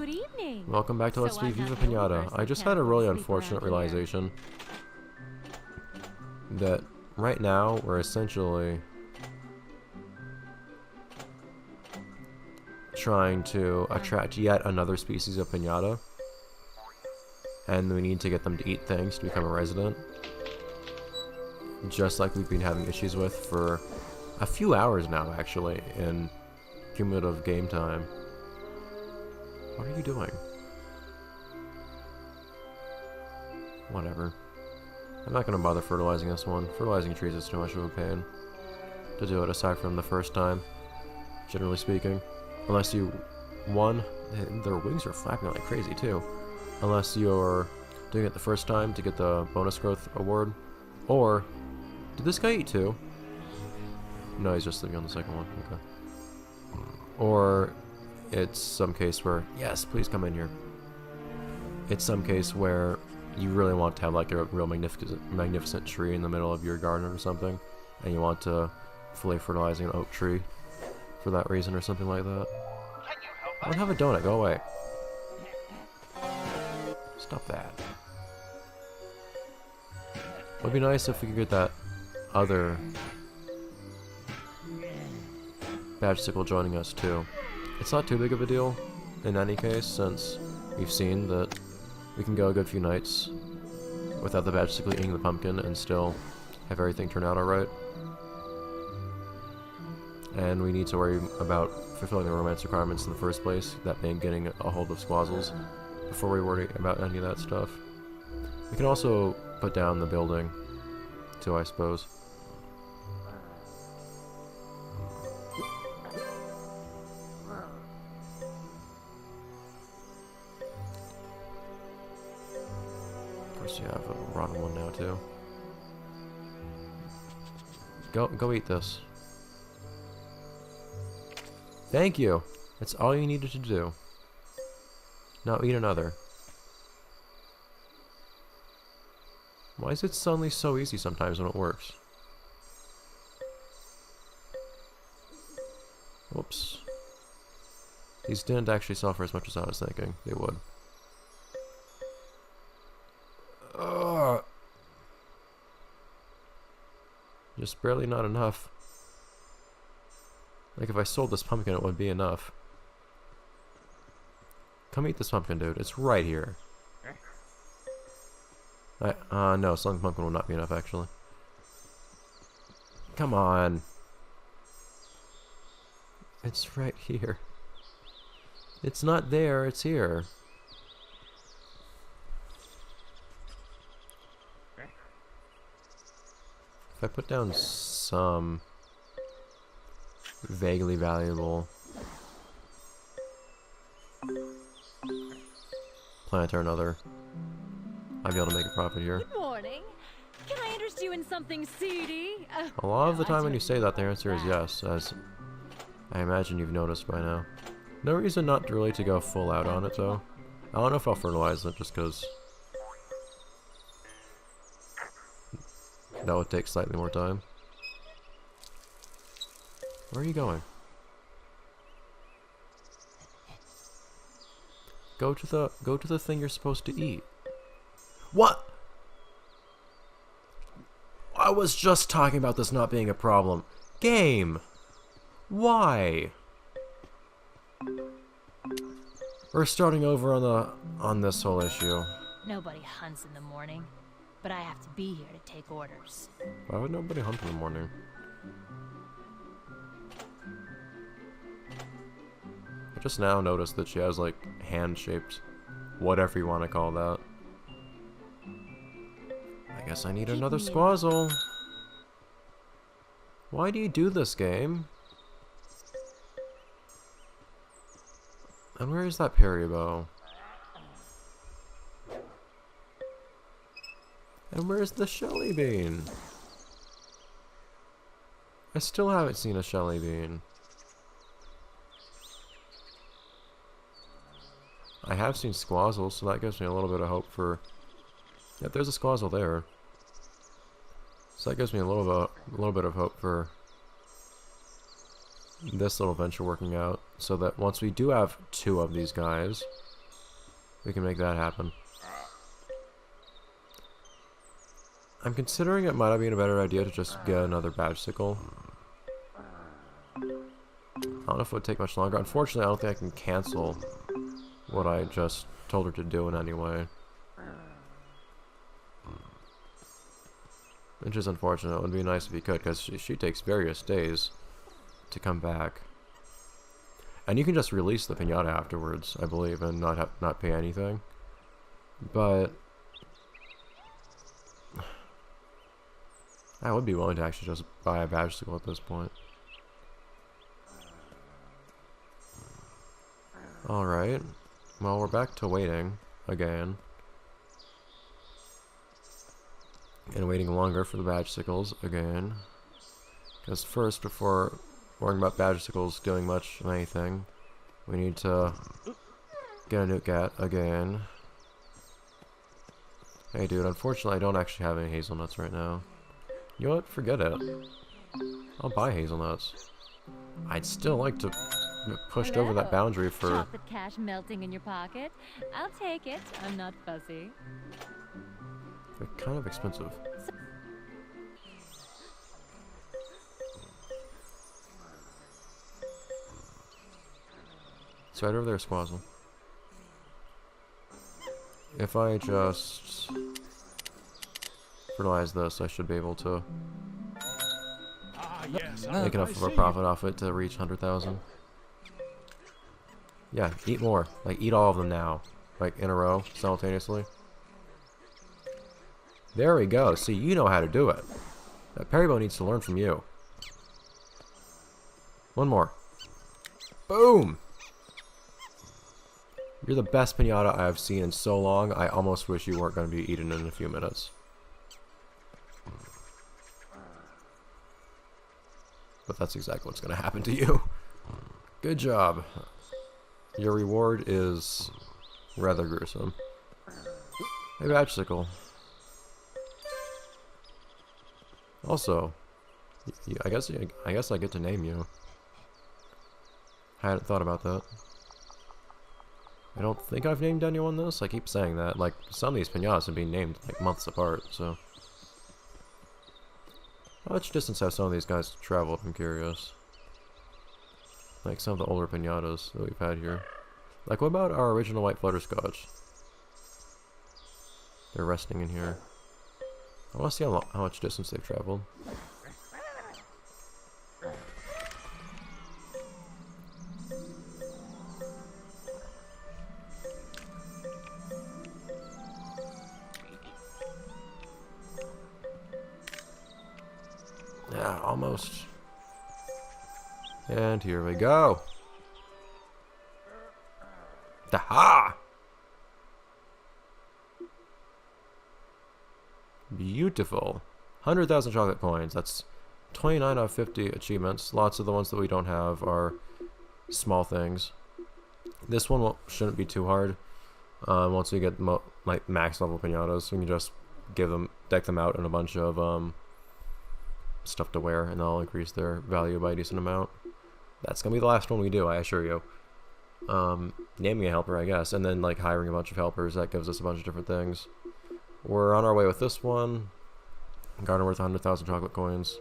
good evening. Welcome back to Let's Be Viva Piñata. I just had a really unfortunate realization that right now we're essentially trying to attract yet another species of piñata, and we need to get them to eat things to become a resident, just like we've been having issues with for a few hours now, actually, in cumulative game time. What are you doing? Whatever. I'm not going to bother fertilizing this one. Fertilizing trees is too much of a pain to do it, aside from the first time, generally speaking. Unless you... their wings are flapping like crazy, too. Unless you're doing it the first time to get the bonus growth award. Or... did this guy eat too? No, he's just sleeping on the second one. Okay. Or... it's some case where... yes, please come in here. It's some case where you really want to have like a real magnificent tree in the middle of your garden or something, and you want to fully fertilize an oak tree for that reason or something like that. I don't have a donut, go away. Stop that. It would be nice if we could get that other badgesicle joining us too. It's not too big of a deal in any case, since we've seen that we can go a good few nights without the badgesicle eating the pumpkin and still have everything turn out alright. And we need to worry about fulfilling the romance requirements in the first place, that being getting a hold of squazzles, before we worry about any of that stuff. We can also put down the building too, I suppose. You have a rotten one now too. Go eat this. Thank you. That's all you needed to do. Now eat another. Why is it suddenly so easy sometimes when it works? Whoops. These didn't actually sell for as much as I was thinking they would. Just barely not enough. Like if I sold this pumpkin, it would be enough. Come eat this pumpkin, dude. It's right here. No, selling the pumpkin will not be enough, actually. Come on. It's right here. It's not there, it's here. If I put down some vaguely valuable plant or another, I'd be able to make a profit here. Good morning. Can I interest you in something seedy? A lot of the time when you say that, the answer is yes, as I imagine you've noticed by now. No reason not really to go full out on it, though. I don't know if I'll fertilize it, just because that would take slightly more time. Where are you going? Go to the thing you're supposed to eat. What? I was just talking about this not being a problem. Game. Why? We're starting over on this whole issue. Nobody hunts in the morning, but I have to be here to take orders. Why would nobody hunt in the morning? I just now noticed that she has like hand-shaped, whatever you want to call that. I guess I need another squazzle. Why do you do this, game? And where is that Perry bow? And where's the Shelly bean? I still haven't seen a Shelly bean. I have seen squazzles, so that gives me a little bit of hope for... yeah, there's a squazzle there. So that gives me a little bit of hope for this little venture working out, so that once we do have 2 of these guys, we can make that happen. I'm considering it might have been a better idea to just get another badge-sicle. I don't know if it would take much longer. Unfortunately, I don't think I can cancel what I just told her to do in any way. Which is unfortunate. It would be nice if you could, because she takes various days to come back. And you can just release the piñata afterwards, I believe, and not pay anything. But I would be willing to actually just buy a badge-sicle at this point. Alright. Well, we're back to waiting again. And waiting longer for the badge-sicles again. Because first, before worrying about badge-sicles doing much of anything, we need to get a Newcat again. Hey dude, unfortunately I don't actually have any hazelnuts right now. You know what? Forget it. I'll buy hazelnuts. I'd still like to push over that boundary for... Chocolate cash melting in your pocket. I'll take it. I'm not fussy. They're kind of expensive. It's right over there, Squazzle. If I just fertilize this, I should be able to make enough of a profit off it to reach 100,000. Yeah, eat more. Like, eat all of them now. Like, in a row, simultaneously. There we go. See, you know how to do it. That Peribo needs to learn from you. One more. Boom! You're the best piñata I've seen in so long, I almost wish you weren't going to be eaten in a few minutes. But that's exactly what's going to happen to you. Good job. Your reward is rather gruesome. Hey, badge-sicle. Also, I guess I get to name you. I hadn't thought about that. I don't think I've named anyone this. I keep saying that. Like, some of these piñatas have been named like months apart, so. How much distance have some of these guys traveled? I'm curious. Like some of the older piñatas that we've had here. Like, what about our original white butterscotch? They're resting in here. I want to see how much distance they've traveled. Yeah, almost. And here we go. Aha! Beautiful. 100,000 chocolate coins. That's 29 out of 50 achievements. Lots of the ones that we don't have are small things. This one shouldn't be too hard. Once we get like max level piñatas, we can just deck them out in a bunch of stuff to wear, and that'll increase their value by a decent amount. That's gonna be the last one we do, I assure you. Naming a helper, I guess, and then like hiring a bunch of helpers. That gives us a bunch of different things. We're on our way with this one. Garden worth 100,000 chocolate coins.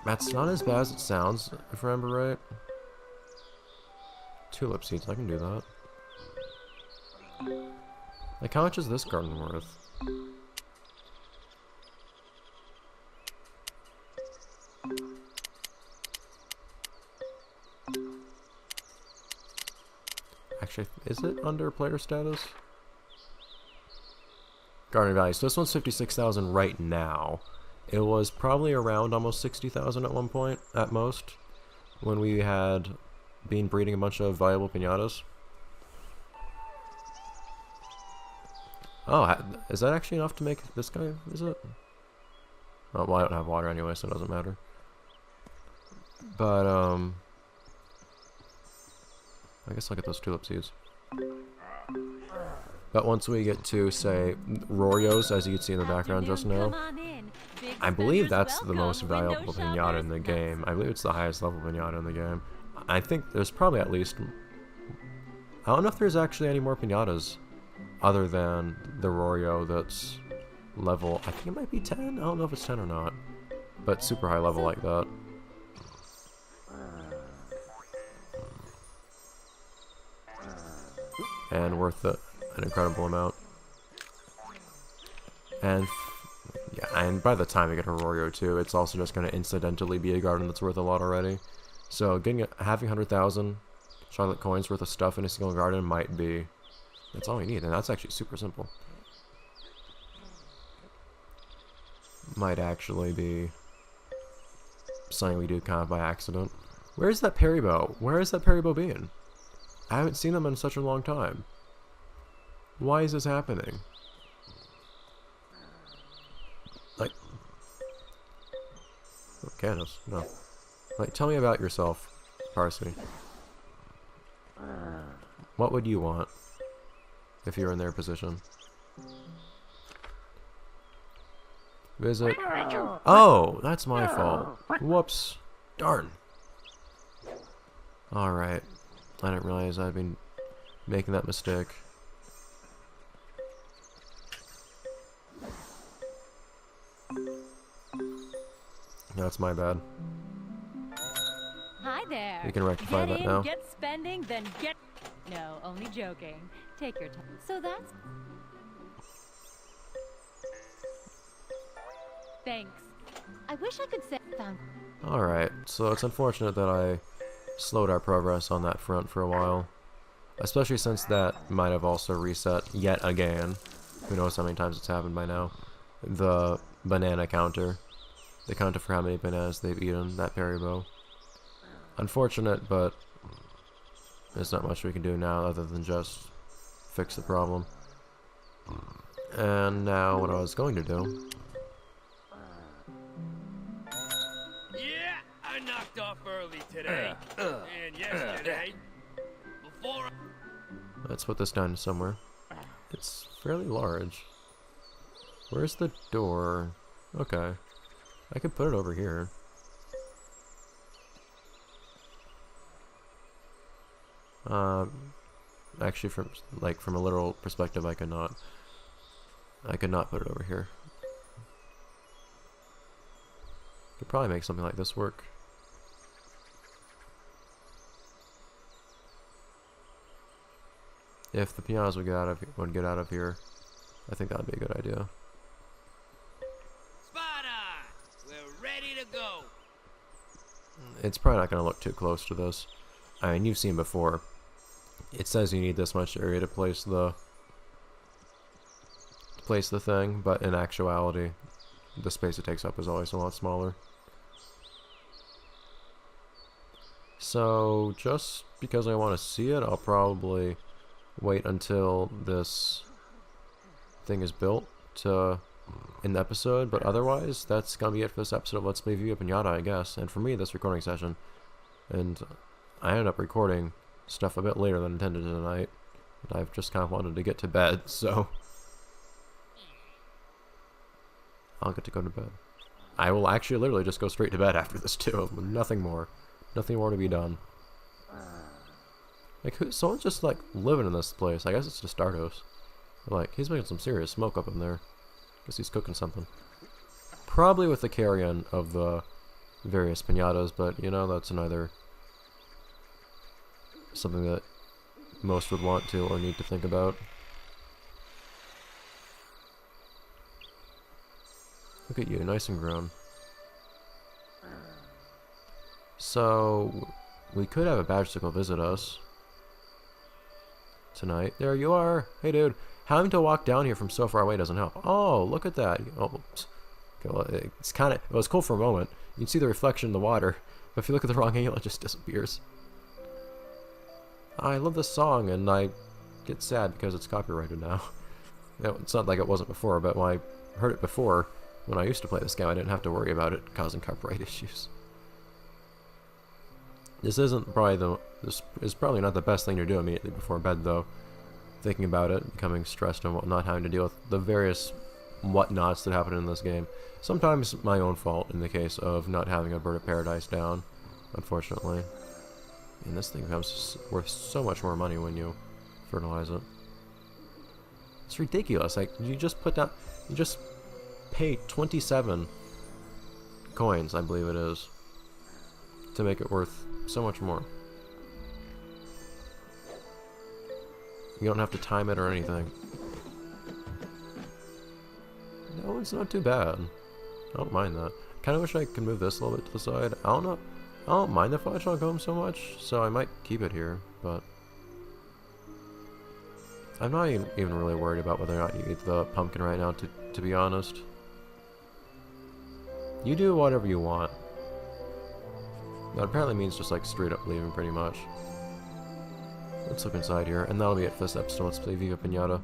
That's not as bad as it sounds, if I remember right. Tulip seeds, I can do that. Like, how much is this garden worth? Actually, is it under player status? Garden value. So this one's 56,000 right now. It was probably around almost 60,000 at one point, at most, when we had been breeding a bunch of viable piñatas. Oh, is that actually enough to make this guy, is it? Oh, well, I don't have water anyway, so it doesn't matter. But, I guess I'll get those tulip seeds. But once we get to, say, Rorios, as you can see in the background just now, I believe that's the most valuable piñata in the game. I believe it's the highest level piñata in the game. I think there's probably at least I don't know if there's actually any more piñatas other than the Rorio that's level, I think it might be 10? I don't know if it's 10 or not. But super high level like that. And worth it an incredible amount. And yeah, and by the time you get a Rorio too, it's also just going to incidentally be a garden that's worth a lot already. So having 100,000 Charlotte coins worth of stuff in a single garden might be, that's all you need, and that's actually super simple. Might actually be something we do kind of by accident. Where's that Peribo? Where is that Peribo being? I haven't seen them in such a long time. Why is this happening? Like, oh, Candace, no. Like, tell me about yourself, Parsley. What would you want if you were in their position? Visit. Oh, that's my fault. Whoops. Darn. Alright. I didn't realize I'd been making that mistake. That's my bad. Hi there. We can rectify that now. Get spending, then get... No, only joking. Take your time. So that's... Thanks. I wish I could say... Alright, so it's unfortunate that I slowed our progress on that front for a while. Especially since that might have also reset yet again. Who knows how many times it's happened by now. The banana counter. The counter for how many bananas they've eaten, that Peribo. Unfortunate, but there's not much we can do now other than just fix the problem. And now what I was going to do... Yeah, I knocked off early today. And yesterday, before... Let's put this down somewhere. It's fairly large. Where's the door? Okay. I could put it over here. Actually, from a literal perspective, I could not put it over here. Could probably make something like this work. If the pianos would get out of here, I think that'd be a good idea. Spot on! We're ready to go. It's probably not going to look too close to this. I mean, you've seen before. It says you need this much area to place the thing, but in actuality, the space it takes up is always a lot smaller. So, just because I want to see it, I'll probably wait until this thing is built to in the episode, but otherwise, that's gonna be it for this episode of Let's Play Viva Piñata, I guess. And for me, this recording session, and I ended up recording stuff a bit later than intended tonight. And I've just kind of wanted to get to bed, so I'll get to go to bed. I will actually literally just go straight to bed after this too. Nothing more. Nothing more to be done. Like, someone's just like living in this place. I guess it's just Stardos. Like, he's making some serious smoke up in there. Guess he's cooking something. Probably with the carrion of the various piñatas, but you know, that's neither something that most would want to or need to think about. Look at you, nice and grown. So, we could have a badgesicle visit us tonight. There you are! Hey dude, having to walk down here from so far away doesn't help. Oh, look at that! Oh, okay, well, it's kind of, it was cool for a moment. You can see the reflection in the water, but if you look at the wrong angle, it just disappears. I love this song, and I get sad because it's copyrighted now. It's not like it wasn't before, but when I heard it before, when I used to play this game, I didn't have to worry about it causing copyright issues. This is probably not the best thing to do immediately before bed, though. Thinking about it, becoming stressed and whatnot, having to deal with the various whatnots that happen in this game. Sometimes my own fault in the case of not having a bird of paradise down, unfortunately. And this thing becomes worth so much more money when you fertilize it. It's ridiculous. Like, you just pay 27 coins, I believe it is, to make it worth so much more. You don't have to time it or anything. No, it's not too bad. I don't mind that. Kind of wish I could move this a little bit to the side. I don't know. I don't mind the fudge home so much, so I might keep it here, but I'm not even really worried about whether or not you eat the pumpkin right now, to be honest. You do whatever you want. That apparently means just like straight up leaving, pretty much. Let's look inside here, and that'll be it for this episode. Let's play Viva Piñata.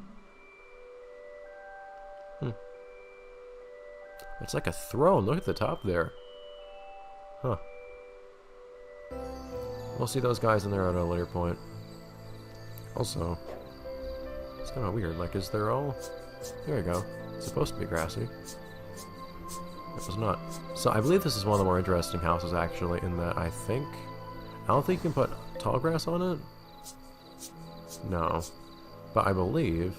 It's like a throne. Look at the top there. Huh. We'll see those guys in there at a later point. Also, it's kind of weird. Like, is there all... There we go. It's supposed to be grassy. It was not. So I believe this is one of the more interesting houses, actually, in that I don't think you can put tall grass on it. No. But I believe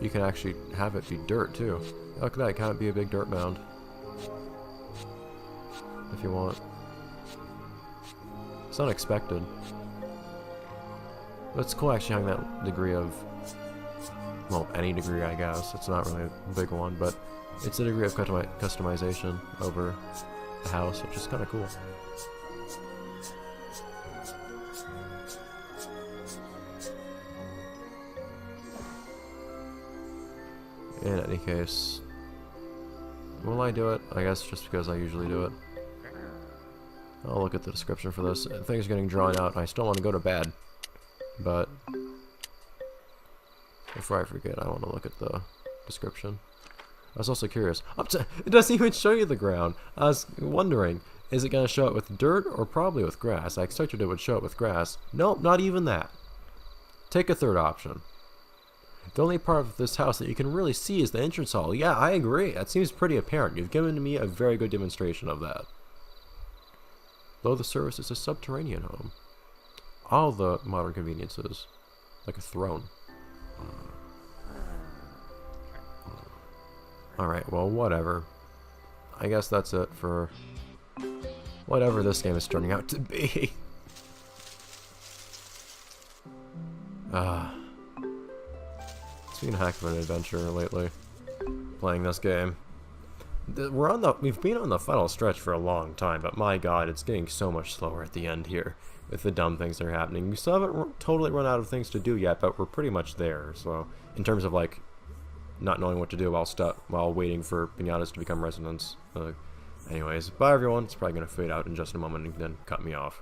you can actually have it be dirt, too. Look at that, can't be a big dirt mound. If you want. It's unexpected. But it's cool actually having that degree of, well, any degree I guess. It's not really a big one, but it's a degree of customization over the house, which is kind of cool. In any case, will I do it? I guess just because I usually do it. I'll look at the description for this. Things are getting drawn out, and I still want to go to bed. But before I forget, I want to look at the description. I was also curious. It doesn't even show you the ground. I was wondering, is it going to show it with dirt or probably with grass? I expected it would show it with grass. Nope, not even that. Take a third option. The only part of this house that you can really see is the entrance hall. Yeah, I agree. That seems pretty apparent. You've given me a very good demonstration of that. Though the service is a subterranean home. All the modern conveniences. Like a throne. Alright, well, whatever. I guess that's it for whatever this game is turning out to be. It's been a heck of an adventure lately, playing this game. We've been on the final stretch for a long time, but my god, it's getting so much slower at the end here, with the dumb things that are happening. We still haven't totally run out of things to do yet, but we're pretty much there, so, in terms of, like, not knowing what to do while waiting for piñatas to become residents. Anyways, bye everyone, it's probably going to fade out in just a moment and then cut me off.